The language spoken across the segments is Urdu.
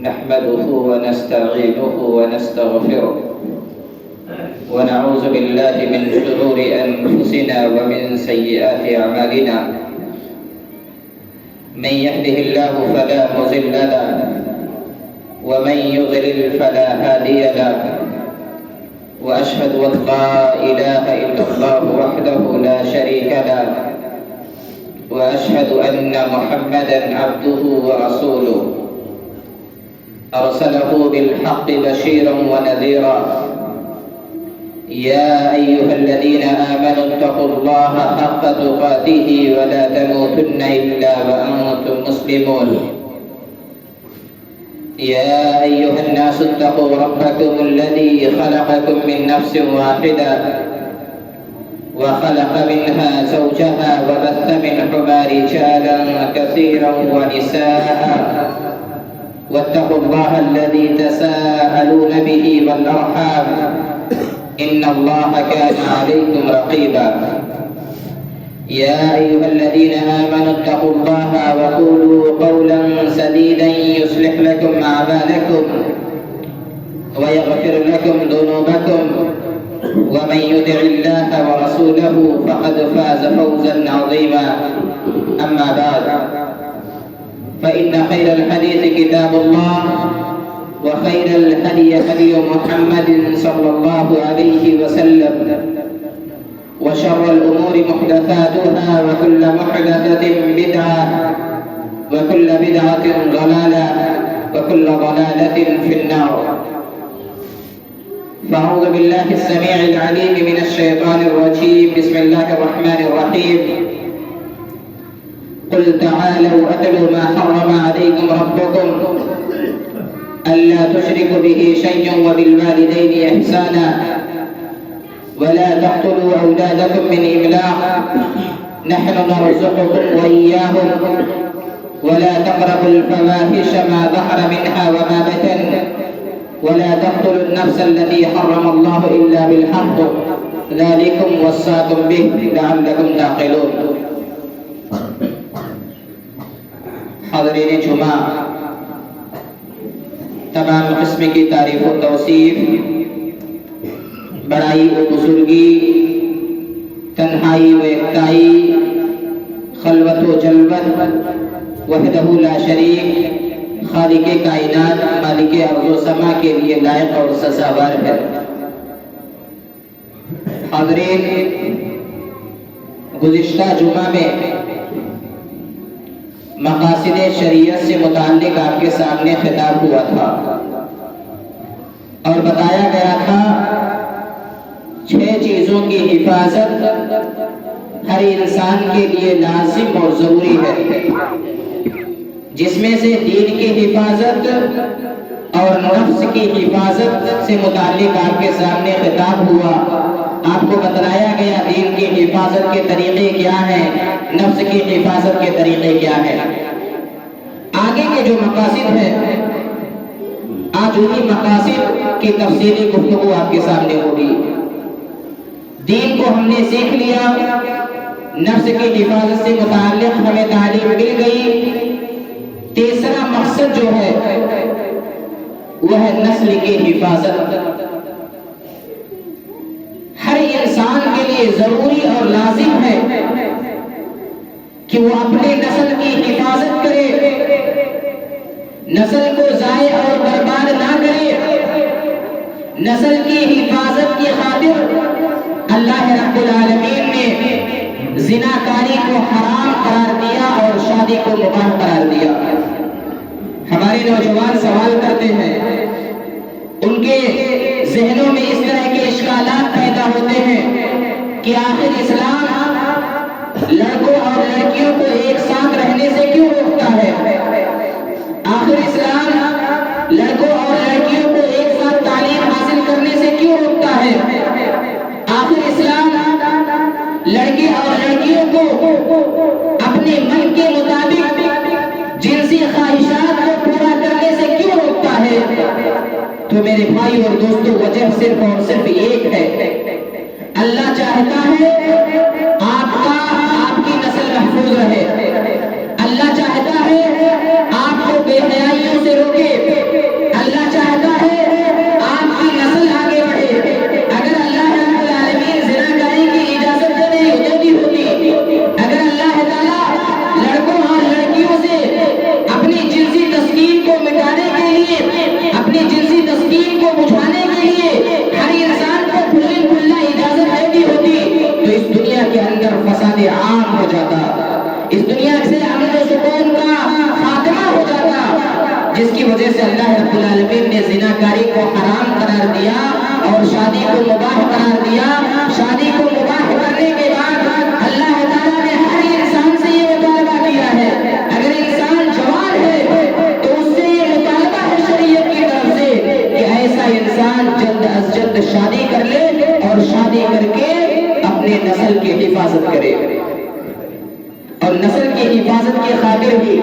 نحمده ونستعينه ونستغفره ونعوذ بالله من شرور أنفسنا ومن سيئات أعمالنا. من يهده الله فلا مضل له ومن يضلل فلا هادي له. وأشهد أن لا إله إلا الله وحده لا شريك له وأشهد أن محمدا عبده ورسوله أرسله بالحق بشيرا ونذيرا. يا أيها الذين آمنوا اتقوا الله حق تقاته ولا تموتن إلا وأنتم مسلمون. يا أيها الناس اتقوا ربكم الذي خلقكم من نفس واحدة وخلق منها زوجها وبث منهما رجالا كثيرا ونساء واتقوا الله الذي تساءلون به والأرحام إن الله كان عليكم رقيبا. يا أيها الذين آمنوا اتقوا الله وقولوا قولا سديدا يصلح لكم أعمالكم ويغفر لكم ذنوبكم ومن يطع الله ورسوله فقد فاز فوزا عظيما. أما بعد فإن خير الحديث كتاب الله وخير الهدي هدي محمد صلى الله عليه وسلم وشر الأمور محدثاتها وكل محدثة بدعة وكل بدعة ضلالة وكل ضلالة في النار. فأعوذ بالله السميع العليم من الشيطان الرجيم. بسم الله الرحمن الرحيم. قل تعالوا أتل ما حرم عليكم ربكم ألا تشركوا به شيئا وبالوالدين إحسانا ولا تقتلوا أولادكم من إملاق نحن نرزقكم وإياهم ولا تقربوا الفواحش ما ظهر منها وما بطن ولا تقتلوا النفس التي حرم الله إلا بالحق ذلكم وصاكم به لعلكم تعقلون. حاضرین جمعہ، تمام قسم کی تعریف و توصیف، بڑائی و بزرگی، تنہائی و یکتائی، خلوت و جلوت، وحدہ لا شریک، خالق کائنات، مالک ارض و سما کے لیے لائق اور سزاوار ہے. حاضرین، گزشتہ جمعہ میں مقاصد شریعت سے متعلق آپ کے سامنے خطاب ہوا تھا اور بتایا گیا تھا 6 چیزوں کی حفاظت ہر انسان کے لیے لازم اور ضروری ہے، جس میں سے دین کی حفاظت اور نفس کی حفاظت سے متعلق آپ کے سامنے خطاب ہوا. آپ کو بتلایا گیا دین کی حفاظت کے طریقے کیا ہیں، نفس کی حفاظت کے طریقے کیا ہیں. آگے کے جو مقاصد ہیں، آج انہی مقاصد کی تفصیلی گفتگو آپ کے سامنے ہوگی. دین کو ہم نے سیکھ لیا، نفس کی حفاظت سے متعلق ہمیں تعلیم مل گئی. تیسرا مقصد جو ہے وہ ہے نسل کی حفاظت. ہر انسان کے لیے ضروری اور لازم ہے کہ وہ اپنے نسل کی حفاظت کرے، نسل کو ضائع اور برباد نہ کرے. نسل کی حفاظت کی خاطر اللہ رب العالمین نے زناکاری کو حرام قرار دیا اور شادی کو مباح قرار دیا. ہمارے نوجوان سوال کرتے ہیں، ان کے ذہنوں میں اس طرح کے اشکالات پیدا ہوتے ہیں کہ آخر اسلام لڑکوں اور لڑکیوں کو ایک ساتھ رہنے سے کیوں روکتا ہے؟ آخر اسلام لڑکوں اور لڑکیوں کو ایک ساتھ تعلیم حاصل کرنے سے کیوں روکتا ہے؟ آخر اسلام لڑکے اور لڑکیوں کو اپنے من کے مطابق جنسی خواہشات کو پورا کرنے سے کیوں روکتا ہے؟ تو میرے بھائی اور دوستوں، وجہ صرف اور صرف ایک ہے. اللہ چاہتا ہے آپ کی نسل محفوظ رہے. اللہ چاہتا ہے آپ کو بے حیائیوں سے روکے، مٹانے کے لیے، اپنی جنسی تسکین کو بجھانے کے لیے ہر انسان کو کھلی کھلا اجازت دے دی ہوتی تو اس دنیا کے اندر فساد عام ہو جاتا، اس دنیا سے امن و سکون کا خاتمہ ہو جاتا، جس کی وجہ سے اللہ رب العالمین نے زناکاری کو حرام قرار دیا اور شادی کو مباح قرار دیا۔ شادی کو مباح کرنے کے بعد اللہ تعالیٰ نے ہر انسان سے یہ مطالبہ کیا ہے، اگر انسان جوان ہے تو اس سے یہ مطالبہ ہے شریعت کی طرف سے کہ ایسا انسان جلد از جلد شادی کر لے اور شادی کر کے اپنے نسل کی حفاظت کرے، اور نسل کی حفاظت کی خاطر بھی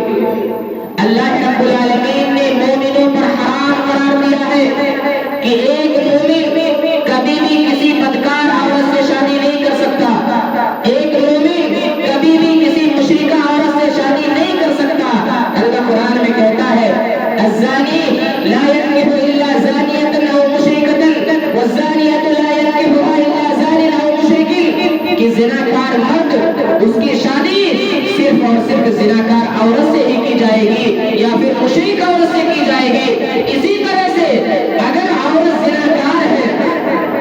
اللہ رب العالمین نے مومنوں پر حرام قرار دیا ہے کہ ایک مومن کبھی بھی کسی بدکار عورت سے شادی نہیں کر سکتا، ایک مومن کبھی بھی کسی مشرکہ عورت سے شادی نہیں کر سکتا۔ اللہ قرآن میں کہتا ہے الزانی لا ينكح الا زانیة او مشرکة والزانیة لا ينكحها الا زان او مشرک، کہ زناکار مرد اس کی شادی صرف اور صرف زناکار عورت سے ہی کی جائے گی یا پھر مشرک عورت سے کی جائے گی۔ اسی طرح سے اگر عورت زناکار ہے،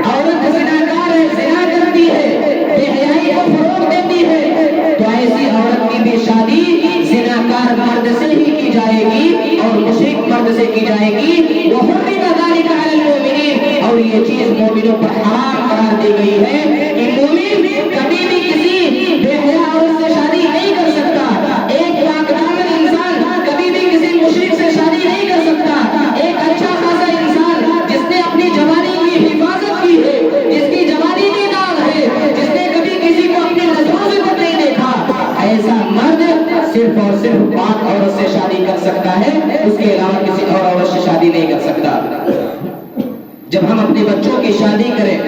عورت زناکار ہے، زنا کرتی ہے، بے حیائی کو فروغ دیتی ہے، تو ایسی عورت کی بھی شادی زناکار مرد سے ہی کی جائے گی اور مشرک مرد سے کی جائے گی۔ وحرم ذلک علی المؤمنین، اور یہ چیز مومنوں پر حرام قرار دی گئی ہے کہ مومن کبھی بھی کسی بے حیا عورت سے شادی نہیں کر سکتا، ایک پاک دامن انسان کبھی بھی کسی مشرک سے شادی نہیں کر سکتا، ایک اچھا خاصا انسان جس نے اپنی جوانی کی حفاظت کی ہے، جس کی جوانی میں داغ ہے، جس نے کبھی کسی کو اپنی نظروں سے نہیں دیکھا، ایسا مرد صرف اور صرف پاک عورت سے شادی کر سکتا ہے، اس کے علاوہ کسی اور عورت سے شادی نہیں کر سکتا۔ جب ہم اپنے بچوں کی شادی کریں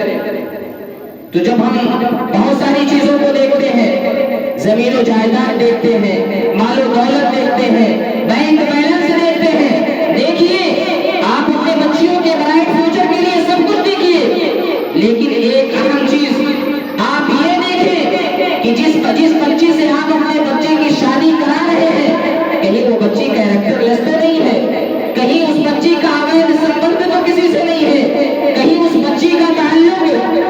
تو جب ہم بہت ساری چیزوں کو دیکھتے ہیں، زمین و جائیداد دیکھتے ہیں، مال و دولت دیکھتے ہیں، بینک بیلنس دیکھتے ہیں، دیکھیے آپ اپنے بچیوں کے برائٹ فیوچر کے لیے سب کچھ دیکھیے، لیکن ایک اہم چیز آپ یہ دیکھیں کہ جس بچی سے آپ اپنے بچے کی شادی کرا رہے ہیں کہیں وہ بچی کیریکٹر لیس تو نہیں ہے، کہیں اس بچی کا اویدھ سمبندھ تو کسی سے نہیں ہے، کہیں اس بچی کا تعلق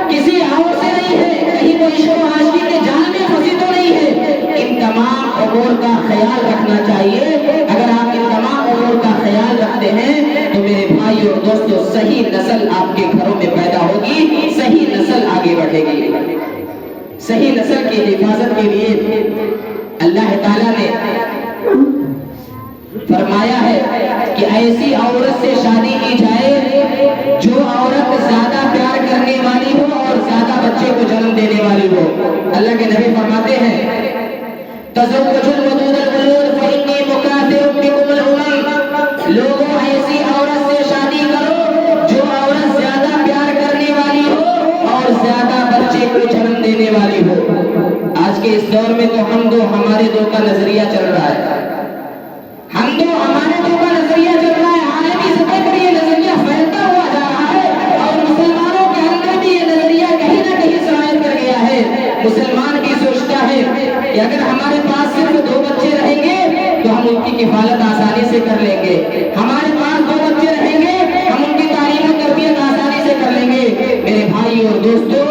کسی اور سے نہیں ہے، کہیں وہ عشق و عاشقی کے جال میں پھنسی تو نہیں ہے۔ ان تمام امور کا خیال رکھنا چاہیے۔ اگر آپ ان تمام امور کا خیال رکھتے ہیں تو میرے بھائی اور دوستو صحیح نسل آپ کے گھروں میں پیدا ہوگی، صحیح نسل آگے بڑھے گی۔ صحیح نسل کی حفاظت کے لیے اللہ تعالیٰ نے فرمایا ہے کہ ایسی عورت سے شادی کی جائے جو عورت زیادہ پیار کرنے والی ہو اور زیادہ بچے کو جنم دینے والی ہو۔ اللہ کے نبی فرماتے ہیں تزوجوا الودود الولود فإني مكاثر بكم الأمم، لوگوں ایسی عورت سے شادی کرو جو عورت زیادہ پیار کرنے والی ہو اور زیادہ بچے کو جنم دینے والی ہو۔ آج کے اس دور میں تو ہم دو ہمارے دو کا نظریہ چل رہا ہے، ہم دو ہمارے دو کا نظریہ چل رہا ہے، عالمی سطح پر یہ نظریہ پھیلتا ہوا جا رہا ہے اور مسلمانوں کے اندر بھی یہ نظریہ کہیں نہ کہیں سرایت کر گیا ہے۔ مسلمان بھی سوچتا ہے کہ اگر ہمارے پاس صرف 2 بچے رہیں گے تو ہم ان کی کفالت آسانی سے کر لیں گے، ہمارے پاس 2 بچے رہیں گے ہم ان کی تعلیم و تربیت آسانی سے کر لیں گے۔ میرے بھائی اور دوستو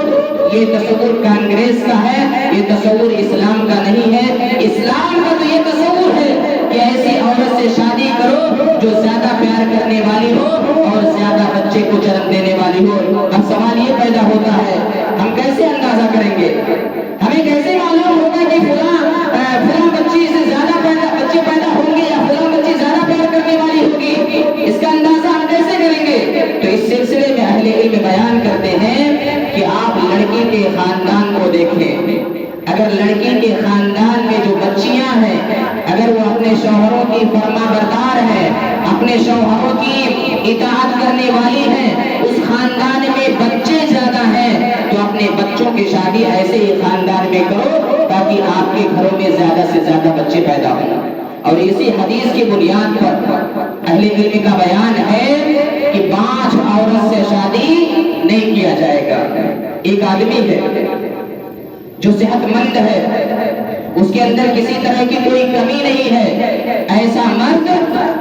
یہ تصور کانگریس کا ہے، یہ تصور اسلام کا نہیں ہے۔ اسلام کا تو یہ تصور ہے کہ ایسی عورت سے شادی کرو جو زیادہ پیار کرنے والی ہو اور زیادہ بچے کو جنم دینے والی ہو۔ اب سوال یہ پیدا ہوتا ہے ہم کیسے اندازہ کریں گے، ہمیں کیسے معلوم ہوگا کہ فلاں بچی سے زیادہ بچے پیدا ہوں گے یا فلاں بچی زیادہ پیار کرنے والی ہوگی، اس کا اندازہ ہم کیسے کریں گے؟ تو اس سلسلے میں اہل علم بیان کرتے ہیں کہ آپ لڑکی کے خاندان کو دیکھیں، اگر لڑکی کے خاندان میں جو بچیاں ہیں اگر وہ اپنے شوہروں کی فرما بردار ہے، اپنے شوہروں کی اطاعت کرنے والی ہیں، اس خاندان میں بچے زیادہ ہیں تو اپنے بچوں کی شادی ایسے ہی خاندان میں کرو تاکہ آپ کے گھروں میں زیادہ سے زیادہ بچے پیدا ہوں۔ اور اسی حدیث کی بنیاد پر اہل علم کا بیان ہے کہ 5 عورت سے شادی نہیں کیا جائے گا۔ ایک آدمی ہے جو صحت مند ہے، اس کے اندر کسی طرح کی کوئی کمی نہیں ہے، ایسا مرد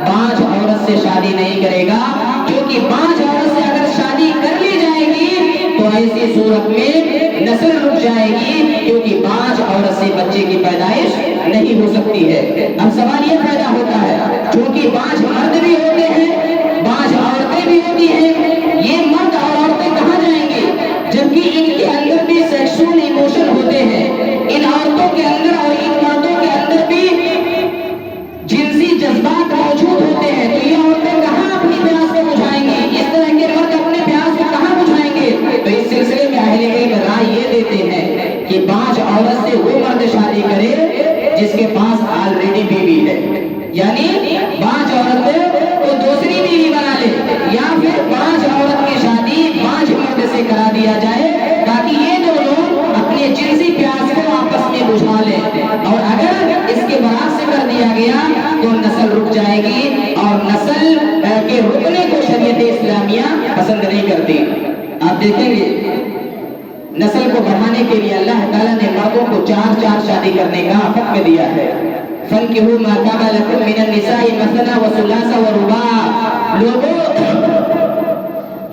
5 عورت عورت سے شادی نہیں کرے گا، کیونکہ باج عورت سے اگر شادی کر لی جائے گی تو ایسی صورت میں نسل رک جائے گی، کیونکہ باج عورت سے بچے کی پیدائش نہیں ہو سکتی ہے۔ اب سوال یہ پیدا ہوتا ہے، کیونکہ باج مرد بھی ہوتے ہیں، باج عورتیں بھی ہوتی ہیں، یہ مرد اور عورتیں کہاں جائیں گے جبکہ ان کے اندر بھی سیکسول ایموشن ہوتے ہیں، ان عورتوں کے اندر اور ان مردوں کے اندر بھی جنسی جذبات موجود ہوتے ہیں، تو یہ عورتیں کہاں اپنی پیاس کو بجھائیں گی؟ اس طرح کے مرد اپنے پیاس کو کہاں بجھائیں گے؟ تو اس سلسلے میں اہل علم رائے یہ دیتے ہیں کہ باج عورت سے وہ مرد شادی کرے جس کے پاس آلریڈی بیوی ہے، یعنی باج عورت کو دوسری بیوی بنا لے، یا پھر باج عورت کی شادی باج مرد سے کرا دیا جائے تاکہ یہ دونوں اپنے جنسی پیاس کو آپس میں بجھا لیں، اور اگر اس کے برعکس سے کر دیا گیا تو نسل رک جائے گی، اور نسل کے رکنے کو شریعت اسلامیہ پسند نہیں کرتی۔ آپ دیکھیں گے نسل کو بڑھانے کے لیے اللہ تعالیٰ نے مردوں کو 4 شادی کرنے کا حکم دیا ہے۔ فَانكِحُوا مَا طَابَ لَكُم مِّنَ النِّسَاءِ مَثْنَىٰ وَثُلَاثَ وَرُبَاعَ، لوگوں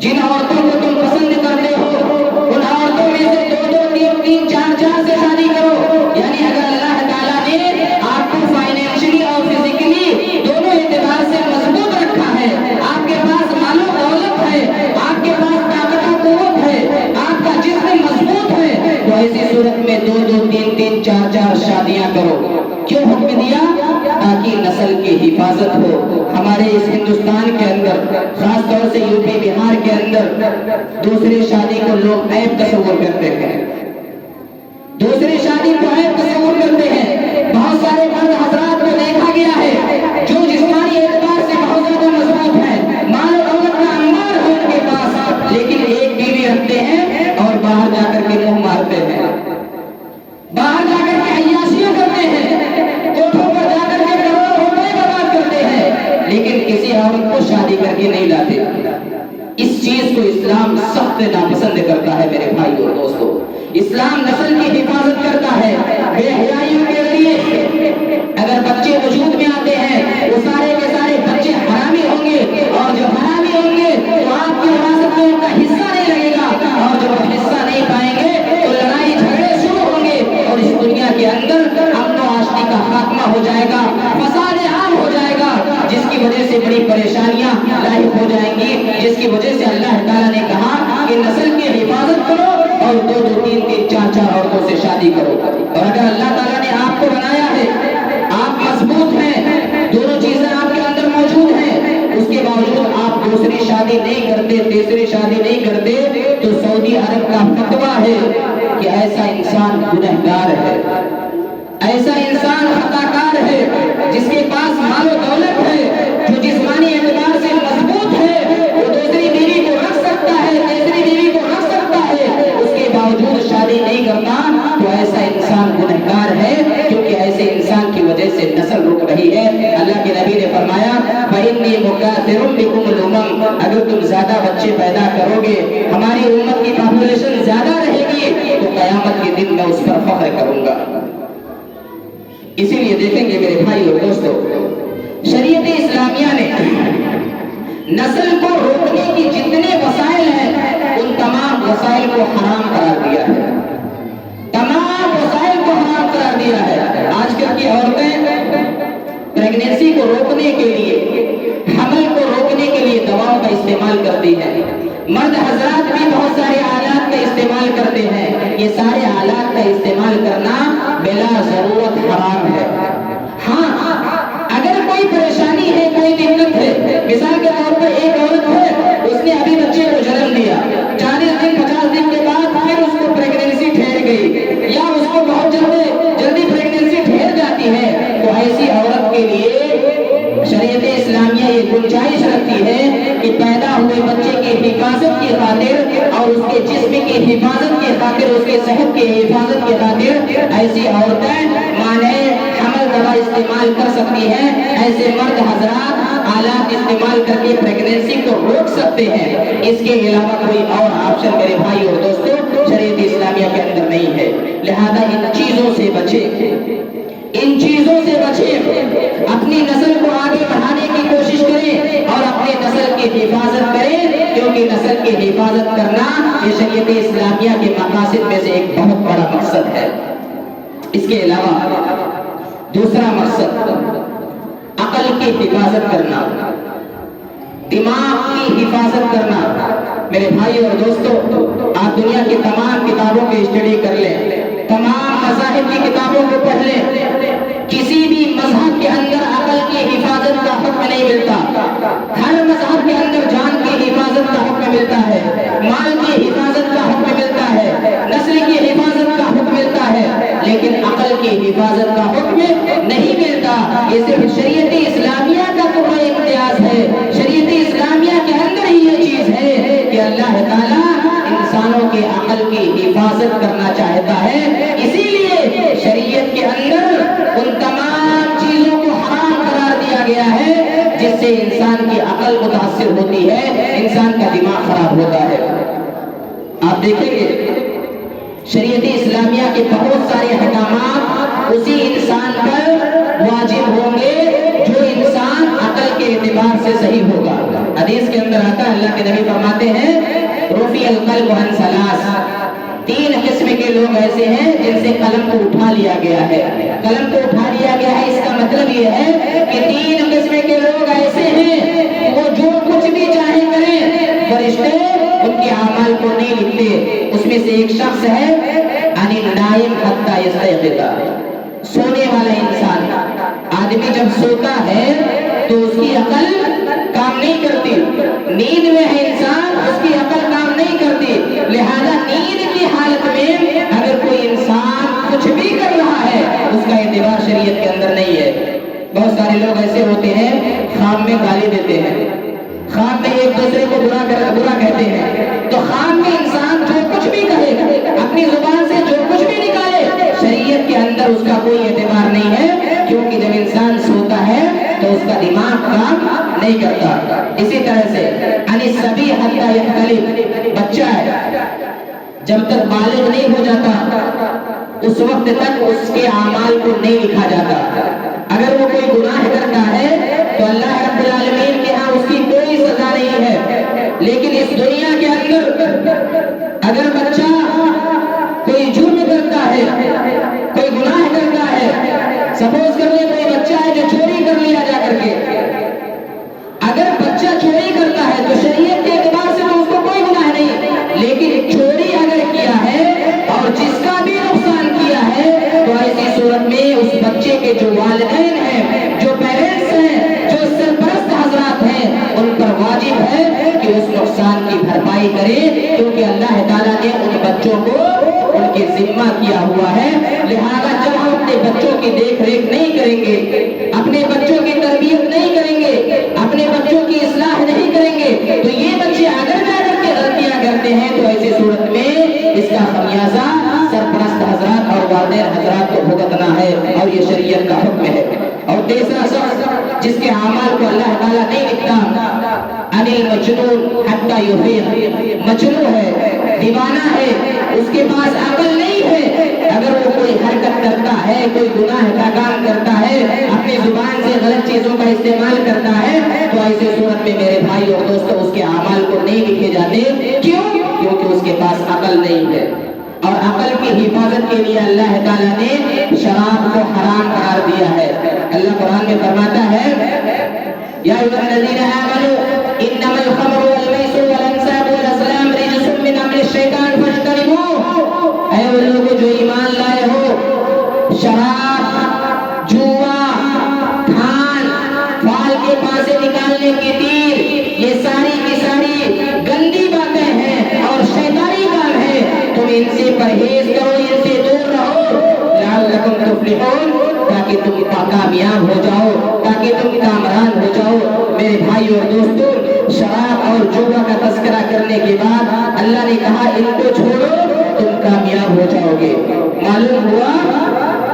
جن عورتوں کو تم پسند کرتے ہو ان عورتوں میں سے 2 3 4 سے شادی کرو، یعنی اگر اللہ تعالیٰ نے آپ کو فائنینشلی اور فزیکلی دونوں اعتبار سے مضبوط رکھا ہے، آپ کے پاس مال و دولت ہے، آپ کے پاس طاقت و قوت ہے، آپ کا جسم مضبوط ہے، تو ایسی صورت میں 2 3 4 شادیاں کرو۔ کیوں حکم دیا؟ تاکہ نسل کی حفاظت ہو۔ ہمارے اس ہندوستان کے اندر خاص طور سے یو پی بہار کے اندر دوسری شادی کو لوگ عیب تصور کرتے ہیں، دوسری شادی کو عیب تصور کرتے ہیں۔ بہت سارے مرد حضرات کو دیکھا گیا ہے جو جسمانی اعتبار سے بہت زیادہ مضبوط ہے، مال و دولت کا انبار ہے ان کے پاس، لیکن ایک بیوی رکھتے ہیں اور باہر جا کر کے منہ مارتے ہیں، باہر جا کر کے عیاشیاں کرتے ہیں، کوٹھوں پر جا کر کے کروڑوں روپے برباد کرتے ہیں، لیکن کسی عورت کو شادی کر کے نہیں لاتے۔ اس چیز کو اسلام سخت ناپسند کرتا ہے میرے بھائی اور دوستو۔ اسلام نسل کی حفاظت کرتا ہے، بے حیائیوں کے ذریعے اگر بچے وجود میں آتے ہیں وہ سارے کے سارے بچے حرامی ہوں گے، اور جو حرامی ہوں گے تو آپ کی وراثت میں ان کا حصہ نہیں لگے گا، اور جب وہ حصہ نہیں پائیں گے تو لڑائی جھگڑے شروع ہوں گے، اور اس دنیا کے اندر امن و آشتی کا خاتمہ ہو جائے گا، فساد عام ہو جائے گا، جس کی وجہ سے بڑی پریشانیاں لاحق ہو جائیں گی، جس کی وجہ سے اللہ تعالیٰ نے کہا کہ نسل کی حفاظت کرو اور 2 3 4 عورتوں سے شادی کرو۔ اور اگر اللہ تعالیٰ نے آپ کو بنایا ہے، آپ مضبوط ہیں، دونوں چیزیں آپ کے اندر موجود ہیں، اس کے باوجود آپ دوسری شادی نہیں کرتے، تیسری شادی نہیں کرتے، تو سعودی عرب کا فتویٰ ہے کہ ایسا انسان گنہگار ہے، ایسا انسان خطا کار ہے، جس کے پاس مال و دولت ہے، جو جسمانی اعتبار سے مضبوط ہے، وہ دوسری بیوی کو رکھ سکتا ہے، تیسری بیوی کو رکھ سکتا ہے، اس کے باوجود شادی نہیں کرتا، تو ایسا انسان گنہگار ہے، کیونکہ ایسے انسان کی وجہ سے نسل رک رہی ہے۔ اللہ کے نبی نے فرمایا فَإِنِّي مُكَاثِرٌ بِكُمُ الْأُمَمَ، اگر تم زیادہ بچے پیدا کرو گے، ہماری امت کی پاپولیشن زیادہ رہے گی، تو قیامت کے دن میں اس پر فخر کروں گا۔ اسی لیے دیکھیں گے میرے بھائی اور دوستو، شریعت اسلامیہ نے نسل کو روکنے کی جتنے وسائل ہیں ان تمام وسائل کو حرام قرار دیا ہے، تمام وسائل کو حرام قرار دیا ہے۔ آج کل کی عورتیں پریگنینسی کو روکنے کے لیے، حمل کو روکنے کے لیے دواؤں کا استعمال کرتی ہیں، مرد حضرات بھی بہت سارے آلات کا استعمال کرتے ہیں، یہ سارے آلات کا استعمال کرنا بلا ضرورت حرام ہے۔ ہاں اگر کوئی پریشانی ہے، کوئی دقت ہے، مثال کے طور پر ایک عورت ہے، اس نے ابھی بچے کو جنم دیا، 40 دن 50 دن کے بعد پھر اس کو پریگنینسی ٹھہر گئی، یا اس کو بہت جلدی پریگنینسی ٹھہر جاتی ہے، تو ایسی عورت کے لیے شریعت اسلامیہ یہ گنجائش رکھتی ہے کہ پیدا ہوئے بچے کی حفاظت کی خاطر اور اس کے جسم کی حفاظت کی خاطر، اس کے صحت کی حفاظت کی خاطر ایسی عورتیں مانے حمل دوا استعمال کر سکتی ہیں، ایسے مرد حضرات آلات استعمال کر کے پریگنینسی کو روک سکتے ہیں۔ اس کے علاوہ کوئی اور آپشن میرے بھائی اور دوستو شریعت اسلامیہ کے اندر نہیں ہے، لہذا ان چیزوں سے بچیں، ان چیزوں سے بچیں، اپنی نسل کو آگے بڑھانے کی کوشش کریں، کی نسل کی حفاظت کرنا یہ شریعت اسلامیہ کے مقاصد میں سے ایک بہت بڑا مقصد ہے۔ اس کے علاوہ دوسرا مقصد عقل کی حفاظت کرنا، دماغ کی حفاظت کرنا۔ میرے بھائی اور دوستو، آپ دنیا کی تمام کتابوں کی اسٹڈی کر لیں، تمام مذاہب کی کتابوں کو پڑھ لیں، کسی بھی مذہب کے اندر عقل کی حفاظت کا حکم نہیں ملتا۔ ہر مذہب کے اندر جان کی حفاظت کا حکم ملتا ہے، مال کی حفاظت کا حکم ملتا ہے، نسل کی حفاظت کا حکم ملتا ہے، لیکن عقل کی حفاظت کا حکم نہیں ملتا۔ یہ صرف شریعت اسلامیہ کا تو امتیاز ہے، شریعت اسلامیہ کے اندر ہی یہ چیز ہے کہ اللہ تعالیٰ انسانوں کے عقل کی حفاظت کرنا چاہتا ہے۔ اسی لیے شریعت کے اندر ان تمام چیزوں کو حرام قرار دیا گیا ہے جس سے انسان کی عقل متاثر ہوتی ہے، انسان کا دماغ خراب ہوتا ہے۔ آپ دیکھیں گے شریعت اسلامیہ کے بہت سارے احکامات اسی انسان پر واجب ہوں گے جو انسان عقل کے اعتبار سے صحیح ہوگا۔ حدیث کے اندر آتا ہے، اللہ کے نبی فرماتے ہیں رفع القلم عن ثلاث، تین قسم کے لوگ ایسے ہیں جن سے قلم کو اٹھا لیا گیا ہے۔ قلم کو اٹھا لیا گیا ہے، اس کا مطلب یہ ہے کہ تین قسم کے لوگ ایسے ہیں وہ جو کچھ بھی چاہے کریں، فرشتے ان کے اعمال کو نہیں لکھتے۔ اس میں سے ایک شخص ہے عن النائم حتی یستیقظ، سونے والا انسان۔ آدمی جب سوتا ہے تو اس کی عقل کام نہیں کرتی، نیند میں ہے انسان، اس کی عقل کام نہیں کرتی، لہذا نیند کی حالت میں اگر کوئی انسان کچھ بھی کر رہا ہے اس کا اعتبار شریعت کے اندر نہیں ہے۔ بہت سارے لوگ ایسے ہوتے ہیں خواب میں گالی دیتے ہیں، خواب میں ایک دوسرے کو برا کہتے ہیں، تو خواب میں انسان جو کچھ بھی کہے، اپنی زبان سے جو کچھ بھی نکالے، شریعت کے اندر اس کا کوئی اعتبار نہیں ہے، کیونکہ جب انسان سوتا ہے تو اس کا دماغ کام نہیں کرتا۔ اسی طرح سے عن الصبی حتی یحتلم، بچہ ہے جب تک بالغ نہیں ہو جاتا اس وقت تک اس کے اعمال کو نہیں لکھا جاتا۔ اگر وہ کوئی گناہ کرتا ہے تو اللہ رب العالمین کے ہاں اس کی کوئی سزا نہیں ہے، لیکن اس دنیا کے اندر اگر بچہ کوئی جرم کرتا ہے، کوئی گناہ کرتا ہے، سپوز کر لیں کوئی بچہ ہے جو چوری کر لیا جا کر کے، اگر بچہ چوری کرتا ہے تو شریعت کے اعتبار سے تو اس کو کوئی گناہ نہیں، لیکن چوری اگر کیا ہے اور جس کا بھی نقصان کیا ہے تو ایسی صورت میں اس بچے کے جو والدین ہیں، جو پیرنٹس ہیں، جو سرپرست حضرات ہیں، ان پر واجب ہے کہ اس نقصان کی بھرپائی کرے، کیونکہ اللہ تعالیٰ نے ان بچوں کو ان کے ذمہ کیا ہوا ہے۔ لہذا جب ہم اپنے بچوں کی دیکھ ریکھ نہیں کریں گے، اپنے بچوں کی تربیت نہیں کریں گے، اپنے بچوں کی اصلاح نہیں کریں گے، تو یہ بچے اگر جا کر کے غلطیاں کرتے ہیں تو ایسی صورت میں اس کا خمیازہ سرپرست حضرات اور والدین حضرات کو بھگتنا ہے، اور یہ شریعت کا حکم ہے۔ اور تیسرا شخص جس کے اعمال کو اللہ تعالیٰ نہیں لکھتا، عن المجنون حتی یفیق، مجنون ہے، دیوانہ ہے، اس کے پاس عقل نہیں ہے، اگر وہ کوئی حرکت کرتا ہے، کوئی گناہ کا کام کرتا ہے، اپنی زبان سے غلط چیزوں کا استعمال کرتا ہے، تو ایسی صورت میں میرے بھائی اور دوستو اس کے اعمال کو نہیں لکھے جاتے۔ کیوں؟ کیونکہ اس کے پاس عقل نہیں ہے۔ اور عقل کی حفاظت کے لیے اللہ تعالیٰ نے شراب کو حرام قرار دیا ہے۔ اللہ قرآن میں فرماتا ہے یا ایھا الذین آمنوا انما الخمر والمیسر والانصاب والازلام رجس من عمل الشیطان فاجتنبوہ، اے وہ لوگ جو ایمان لائے ہو، شراب، جوا، دھان، فال کے پاسے نکالنے کی تیر، یہ ساری کی ساری گندی باتیں ہیں اور شیطانی کام ہے، تم ان سے پرہیز کرو، ان سے دور رہو، لعلکم تفلحون، تاکہ تم کامیاب ہو جاؤ، تاکہ تم کامران ہو جاؤ۔ میرے بھائی اور دوستو، شراب اور جوا کا تذکرہ کرنے کے بعد اللہ نے کہا ان کو چھوڑو، تم کامیاب ہو جاؤ گے۔ معلوم ہوا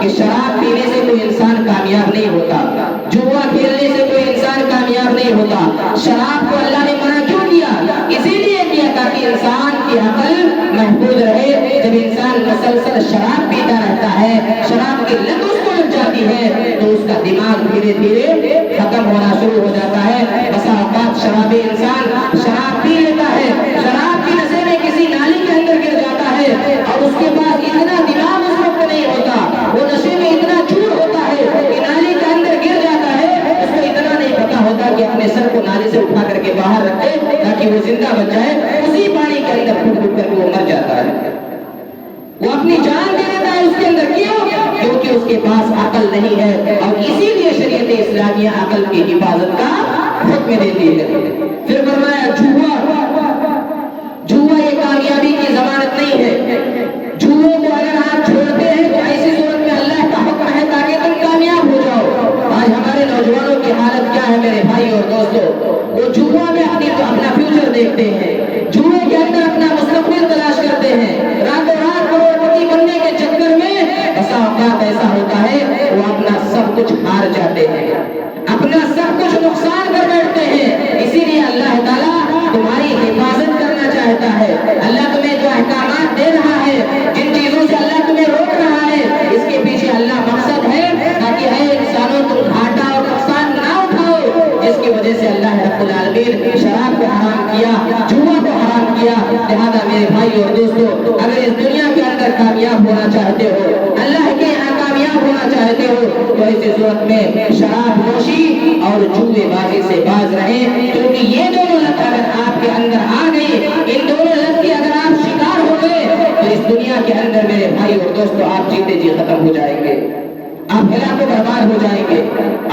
کہ شراب پینے سے کوئی انسان کامیاب نہیں ہوتا، جوا کھیلنے سے کوئی انسان کامیاب نہیں ہوتا۔ شراب کو اللہ نے منع کیوں کیا؟ اسی لیے کیا تاکہ انسان کی عقل محفوظ رہے۔ جب انسان مسلسل شراب پیتا رہتا ہے، شراب کی لت اس کو لگ جاتی ہے، تو اس کا دماغ دھیرے دھیرے ختم ہونا شروع ہو جاتا ہے۔ بسا اوقات شرابی انسان شراب پی لیتا ہے باہر رکھتے تاکہ وہ زندہ بچ جائے، اسی پانی کے اندر پھٹ پھٹ کر کے وہ مر جاتا ہے، وہ اپنی جان دے دیتا ہے اس کے اندر. کیوں؟ کیونکہ اس کے پاس عقل نہیں ہے، اور اسی لیے شریعت اسلامیہ عقل کی حفاظت کا حکم دیتی ہے. پھر فرمایا جوا یہ کامیابی کی ضمانت نہیں ہے. جوے کو اگر آپ چھوڑتے ہیں تو ایسی صورت میں اللہ کا حکم ہے تاکہ تم کامیاب ہو جاؤ. آج ہمارے نوجوانوں کی حالت کیا ہے میرے بھائی اور دوستو؟ وہ جوا میں اپنا فیوچر دیکھتے ہیں، جوے کے اندر اپنا مستقبل تلاش کرتے ہیں، راتوں رات کروڑپتی بننے کے چکر میں بسا اوقات ایسا ہوتا ہے وہ اپنا سب کچھ ہار جاتے ہیں، اپنا سب کچھ نقصان کر بیٹھتے ہیں. اسی لیے اللہ تعالیٰ تمہاری حفاظت کرنا چاہتا ہے. اللہ تمہیں جو احکامات دے رہا ہے، جن چیزوں سے اللہ تمہیں روک رہا ہے، اس کے پیچھے اللہ مقصد ہے تاکہ اے انسانوں تم گھاٹا اور نقصان نہ اٹھاؤ، جس کی وجہ سے اللہ رب العالمین شراب کو حرام کیا، جوا کو حرام کیا. لہذا میرے بھائی اور دوستو، اگر اس دنیا کے اندر کامیاب ہونا چاہتے ہو، اللہ کے یہاں کامیاب ہونا چاہتے ہو، تو ایسی صورت میں شراب نوشی اور جوے بازی سے باز رہیں، کیونکہ یہ دونوں لت اگر آپ کے اندر آ گئی، ان دونوں لت کی اگر آپ شکار ہو گئے، تو اس دنیا کے اندر میرے بھائی اور دوستو آپ جیتے جی ختم ہو جائیں گے، آپ ہلاک و برباد ہو جائیں گے.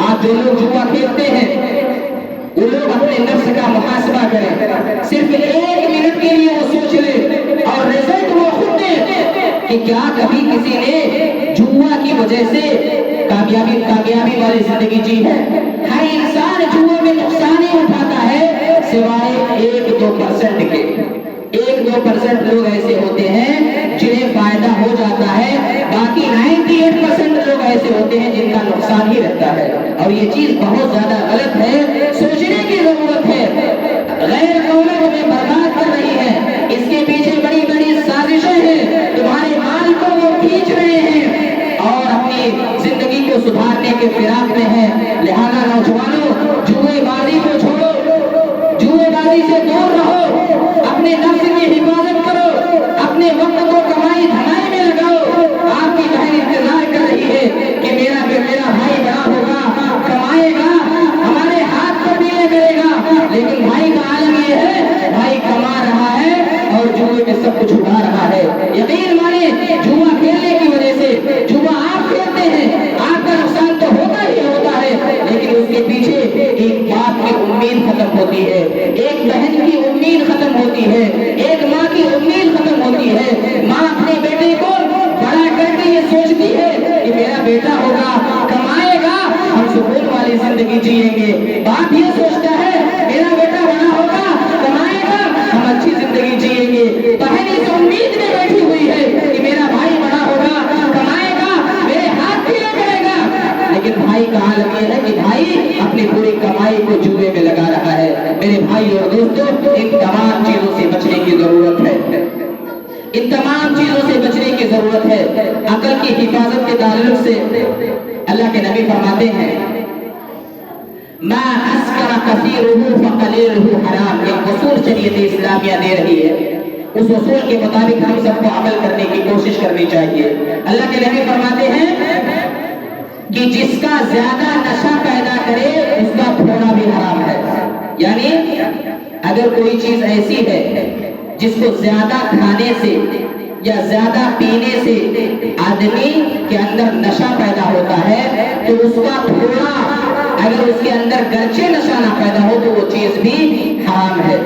آپ جو لوگ جوا کھیلتے ہیں وہ لوگ اپنے نفس کا محاسبہ کریں، صرف 1 منٹ کے لیے وہ سوچ لیں اور رزلٹ وہ خود دیں کہ کیا کبھی کسی نے جوا کی وجہ سے کامیابی والی زندگی جی ہے؟ ہر انسان جوا میں نقصان ہی اٹھاتا ہے سوائے 1-2% کے. 1-2% لوگ ایسے ہوتے ہیں جنہیں فائدہ ہو جاتا ہے، باقی 98% لوگ ایسے ہوتے ہیں جن کا نقصان ہی رہتا ہے. اور یہ چیز بہت زیادہ غلط ہے، سوچنے کی ضرورت ہے. غیر قومیں ہمیں برباد کر رہی ہے، اس کے پیچھے بڑی بڑی سازشیں ہیں، تمہارے مال کو وہ کھینچ رہے ہیں اور اپنی زندگی کو سدھارنے کے فراق میں ہیں. لہذا نوجوانوں، جوئے بازی کو چھوڑو، جوئے بازی سے دور رہو، اپنے نفس کی حفاظت کرو، اپنے وقت کو کمائی دھمائی میں لگاؤ. آپ کی بہن انتظار کر رہی ہے کہ میرا بھائی بڑا ہوگا، کمائے گا، ہمارے ہاتھ پر دینے کرے گا. لیکن بھائی کا عالم یہ ہے، بھائی کما رہا ہے اور جوئے میں سب کچھ اڑا رہا ہے. یقین مانے جوا کھیلنے کی وجہ سے، جوا آپ کھیلتے ہیں، آپ کا نقصان تو ہوتا ہی ہوتا ہے، لیکن اس کے پیچھے ایک باپ کی امید ختم ہوتی ہے، ایک بہن کی امید ختم ہوتی ہے، ایک ماں کی امید ختم ہوتی ہے. ماں اپنے بیٹے کو بڑا کر کے یہ سوچتی ہے کہ میرا بیٹا ہوگا، کمائے گا، ہم سکون والی زندگی جئیں گے. باپ یہ سوچتا ہے میرا بیٹا بڑا ہوگا، کمائے گا، ہم اچھی زندگی جئیں گے. بہن اس امید میں بیٹھی ہوئی ہے کہ میرا بھائی بڑا ہوگا، کمائے گا، میرے ہاتھ دیا کرے گا. لیکن بھائی کا حال یہ ہے کہ بھائی اپنی پوری کمائی کو جوئے میں لگا رہا ہے. میرے بھائی اور دوستو، ان تمام چیزوں سے بچنے کی ضرورت ہے، ان تمام چیزوں سے بچنے کی ضرورت ہے. عقل کی حفاظت کے تعلق سے اللہ کے نبی فرماتے ہیں ما اسکر کثیرہ فقلیلہ حرام. ایک اصول شریعت اسلامیہ دے رہی ہے، اس اصول کے مطابق ہم سب کو عمل کرنے کی کوشش کرنی چاہیے. اللہ کے نبی فرماتے ہیں کہ جس کا زیادہ نشہ پیدا کرے اس کا تھوڑا بھی حرام ہے. یعنی اگر کوئی چیز ایسی ہے جس کو زیادہ کھانے سے یا زیادہ پینے سے آدمی کے اندر نشہ پیدا ہوتا ہے، تو اس کا تھوڑا اگر اس کے اندر گرچہ نشہ نہ پیدا ہو تو وہ چیز بھی حرام ہے،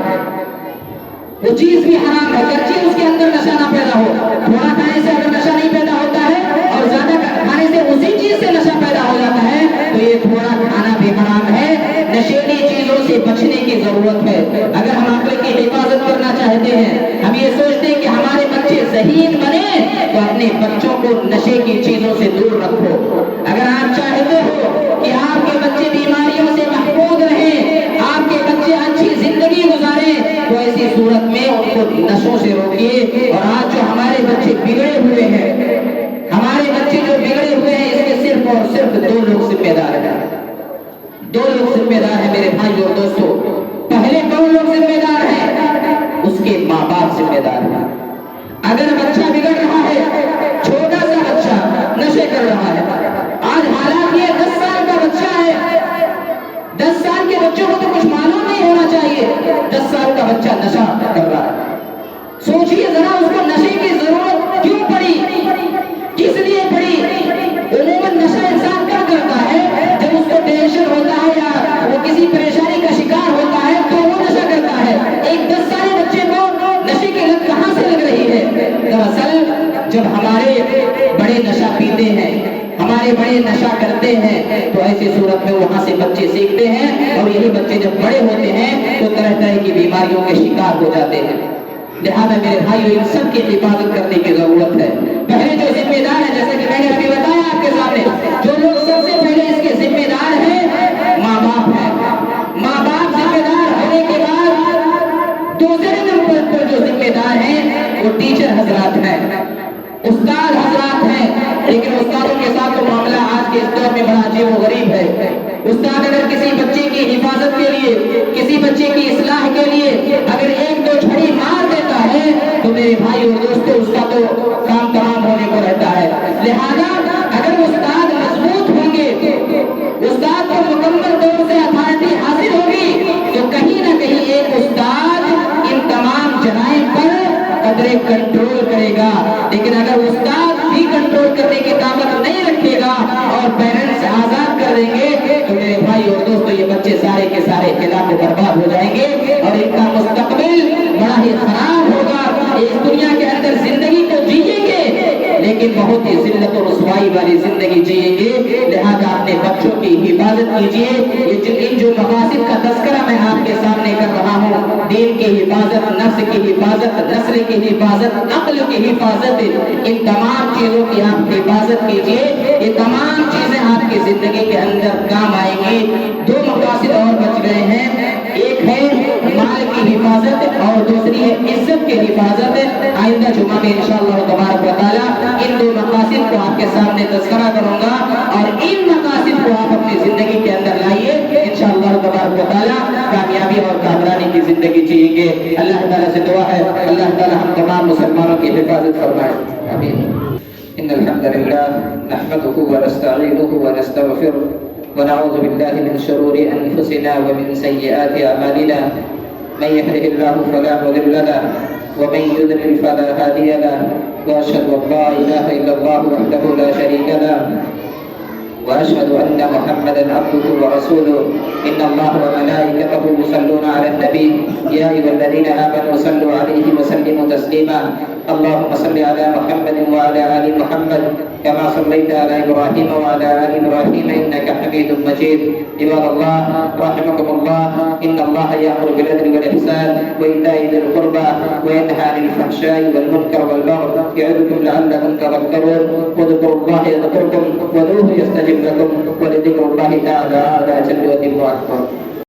وہ چیز بھی حرام ہے، گرچہ اس کے اندر نشہ نہ پیدا ہو. تھوڑا کھانے سے اگر نشہ نہیں پیدا ہوتا ہے اور زیادہ کھانے سے اسی چیز سے نشہ پیدا ہو جاتا ہے تو یہ تھوڑا کھانا بھی حرام ہے. نشیلی چیزوں سے بچنے کی ضرورت ہے. اگر ہم عقل کی حفاظت کرنا چاہتے ہیں، ہم یہ سوچتے ہیں کہ ہمارے بچے ذہین بنے، تو اپنے بچوں کو نشے کی چیزوں سے دور رکھو. اگر آپ چاہتے ہو کہ آپ کے بچے بیماریوں سے محفوظ رہیں، آپ کے بچے اچھی زندگی گزاریں، تو ایسی صورت میں ان کو نشوں سے روکیے. اور آج جو ہمارے بچے بگڑے ہوئے ہیں، ہمارے بچے جو بگڑے ہوئے ہیں، اس کے صرف اور صرف 2 لوگ ذمہ دار ہیں. 2 لوگ ذمہ دار ہیں میرے بھائی اور دوستو. پہلے کون لوگ ذمہ دار ہیں؟ اس کے ماں باپ ذمہ دار ہیں. اگر بچہ بگڑ رہا ہے، چھوٹا سا بچہ نشے کر رہا ہے، آج حالات یہ 10 سال کا بچہ ہے، 10 سال کے بچوں کو تو کچھ معلوم نہیں ہونا چاہیے. چاہیے. 10 سال کا بچہ نشہ کر رہا ہے, سوچئے ذرا اس کو نشے کی ضرورت کیوں پڑی, کس لیے پڑی. عموماً نشہ انسان کیا کرتا ہے, جب اس کو ٹینشن ہوتا ہے یا وہ کسی پریشانی کا شکار ہوتا ہے تو وہ نشہ کرتا ہے. ایک 10 سالے بچے کو نشے کی لت کہاں سے لگ رہی ہے؟ دراصل جب ہمارے بڑے نشہ پیتے ہیں, ہمارے بڑے نشہ کرتے ہیں, تو ایسی صورت میں وہاں سے بچے سیکھتے ہیں, اور یہی بچے جب بڑے ہوتے ہیں تو طرح طرح کی بیماریوں کے شکار ہو جاتے ہیں. لہذا میرے بھائیو ان سب کی حفاظت کرنے کی ضرورت ہے. پہلے جو ذمہ دار ہے, جیسا کہ میں نے ابھی بتایا آپ کے سامنے, جو لوگ سب سے پہلے اس کے ذمہ دار ہیں ماں باپ ہیں. ماں باپ ذمہ دار ہونے کے بعد دوسرے نمبر پر جو ذمہ دار ہیں وہ ٹیچر حضرات ہیں, استاد حضرات ہیں. لیکن استادوں کے ساتھ تو معاملہ آج کے اس دور میں بڑا عجیب و غریب ہے. استاد اگر کسی بچے کی حفاظت کے لیے, کسی بچے کی اصلاح کے لیے اگر ایک دو چھڑی مار دیتا ہے تو میرے بھائی اور دوستو اس کا تو کام تمام ہونے کو رہتا ہے. لہذا اگر استاد مضبوط ہوں گے, استاد کو مکمل طور سے اتھارٹی حاصل ہوگی, تو کہیں نہ کہیں ایک استاد ان تمام جرائم پر قدرے کنٹرول کرے گا. لیکن اگر استاد بھی کنٹرول کرنے کی طاقت نہیں رکھے گا اور پیرنٹس آزاد کر دیں گے تو میرے بھائی اور دوستو یہ بچے سارے کے سارے خلاف برباد ہو جائیں گے اور ان کا مستقبل بڑا ہی خراب ہوگا. اس دنیا کے اندر زندگی تو جیئیں گے لیکن بہت ہی ذلت و رسوائی والی زندگی جیئیں گے. لہذا اپنے بچوں کی حفاظت کیجیے. ان جو مقاصد کا تذکرہ میں آپ کے سامنے کر رہا ہوں, دین کی حفاظت, نفس کی حفاظت, نسل کی حفاظت, عقل کی حفاظت, ان تمام چیزوں کی آپ حفاظت کیجیے. یہ تمام چیزیں آپ کی زندگی کے اندر کام آئیں گی. 2 مقاصد اور بچ گئے ہیں, ایک ہے مال کی حفاظت اور دوسری ہے عزت کی حفاظت. آئندہ جمعہ میں انشاءاللہ تبارک و تعالی ان 2 مقاصد کو آپ کے سامنے تذکرہ کروں گا اور ان مقاصد کو آپ اپنی زندگی کے اندر لائیے. انشاءاللہ تبارک و تعالی کامیابی اور کامرانی کی زندگی جیئیں گے. اللہ تعالیٰ سے دعا ہے اللہ تعالیٰ ہم تمام مسلمانوں کی حفاظت فرمائے. آمین. ان الحمد لله نحمده ونستعينه ونستغفره ونعوذ بالله من شرور انفسنا ومن سيئات اعمالنا. من يهده الله فلا مضل له ومن يضلل فلا هادي له واشهد ان لا اله الا الله وحده لا شريك له واشهد ان محمدا عبده ورسوله. ان الله وملائكته يصلون على النبي يا ايها الذين امنوا صلوا عليه وسلموا تسليما. اللهم صل على محمد وعلى ال محمد كما صليت على ابراهيم وعلى ال ابراهيم انك حميد مجيد. عباد الله رحمكم الله, ان الله يامر بالعدل والاحسان وايتاء ذي القربى وينهى عن الفحشاء والمنكر والبغي يعظكم لعلكم تذكرون. واذكروا الله يذكركم وادعوه يستجب لكم ولذكر الله تعالى اعلى جل وجل اكبر.